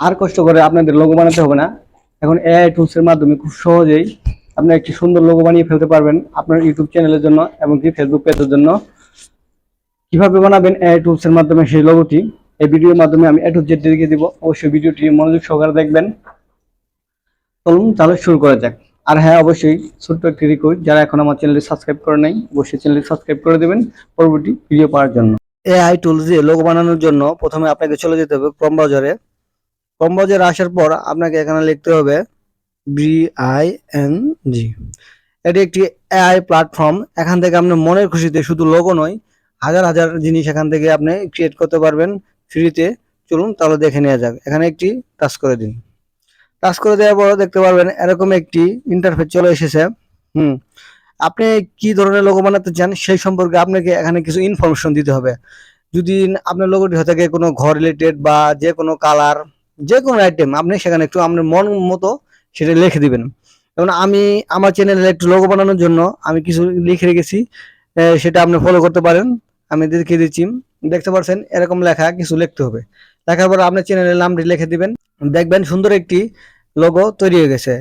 আর কষ্ট করে আপনাদের লোগো বানাতে হবে না। এখন এআই টুলস এর মাধ্যমে খুব সহজেই আপনি একটি সুন্দর লোগো বানিয়ে ফেলতে পারবেন আপনার ইউটিউব চ্যানেলের জন্য এবং কি ফেসবুক পেজের জন্য। কিভাবে বানাবেন এআই টুলস এর মাধ্যমে সেই লোগোটি, এই ভিডিওর মাধ্যমে আমি A to Z দেখিয়ে দিব। অবশ্যই ভিডিওটি মনোযোগ সহকারে দেখবেন। চলুন তাহলে শুরু করা যাক। আর হ্যাঁ, অবশ্যই ছোট্ট একটি রিকোয়েস্ট, যারা এখন আমার চ্যানেলটি সাবস্ক্রাইব করে নাই অবশ্যই চ্যানেলটি সাবস্ক্রাইব করে দেবেন পরবর্তী ভিডিও পাওয়ার জন্য। এআই টুলস দিয়ে লোগো বানানোর জন্য প্রথমে আপনাকে চলে যেতে হবে ক্রোম ব্রাউজারে। ক্রোম ব্রাউজারে আসার পর আপনাকে এখানে লিখতে হবে BING। এটি একটি এআই প্ল্যাটফর্ম। এখান থেকে আপনি মনের খুশিতে শুধু লোগো নয়, হাজার হাজার জিনিস এখান থেকে আপনি ক্রিয়েট করতে পারবেন ফ্রিতে। চলুন তাহলে দেখে নেওয়া যাক। এখানে একটি টাচ করে দিন। টাচ করে দেওয়ার পর দেখতে পারবেন এরকম একটি ইন্টারফেস চলে এসেছে। হুম আপনি কি ধরনের লোগো বানাতে চান সেই সম্পর্কে আপনাকে এখানে কিছু ইনফরমেশন দিতে হবে। যদি আপনার লোগোটি হয়ে থাকে কোনো ঘর রিলেটেড বা যে কোনো কালার, যে কোনো আইটেম, আপনি সেখানে একটু আপনার মন মতো সেটা লিখে দিবেন। যেমন আমি আমার চ্যানেলে একটু লোগো বানানোর জন্য আমি কিছু লিখে রেখেছি, সেটা আপনি ফলো করতে পারেন। আমি দেখিয়ে দিচ্ছি। দেখতে পাচ্ছেন এরকম লেখা কিছু লিখতে হবে। লেখার পর আপনার চ্যানেলের নামটি লিখে দিবেন। দেখবেন সুন্দর একটি লোগো তৈরি হয়ে গেছে।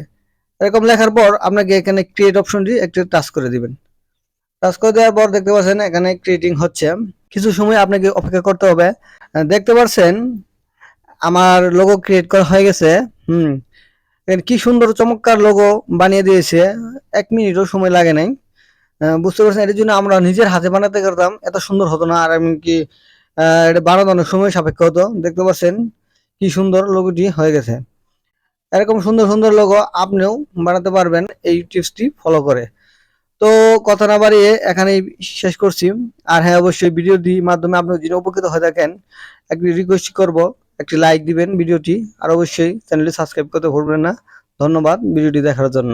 এরকম লেখার পর আপনাকে এখানে ক্রিয়েট অপশনটি একটু টাচ করে দিবেন। টাচ করে দেওয়ার পর দেখতে পাচ্ছেন এখানে ক্রিয়েটিং হচ্ছে। কিছু সময় আপনাকে অপেক্ষা করতে হবে। দেখতে পাচ্ছেন আমার লোগো ক্রিয়েট করা হয়ে গেছে। কি সুন্দর চমৎকার লোগো বানিয়ে দিয়েছে। 1 মিনিটও সময় লাগে নাই। বুঝতে পারছেন, এটার জন্য আমরা নিজের হাতে বানাতে পারতাম এত সুন্দর হতো না। আর এমনকি এটা বানানো অনেক সময় সাপেক্ষ হতো। দেখতে পাচ্ছেন কি সুন্দর লোগোটি হয়ে গেছে। এরকম সুন্দর সুন্দর লোগো আপনিও বানাতে পারবেন এই টিপসটি ফলো করে। তো কথা না বাড়িয়ে এখানেই শেষ করছি। আর হ্যাঁ, অবশ্যই ভিডিওটির মাধ্যমে আপনি যদি উপকৃত হয়ে থাকেন, একটি রিকোয়েস্ট করব, একটি লাইক দিবেন ভিডিওটি। আর অবশ্যই চ্যানেলটি সাবস্ক্রাইব করতে ভুলবেন না। ধন্যবাদ ভিডিওটি দেখার জন্য।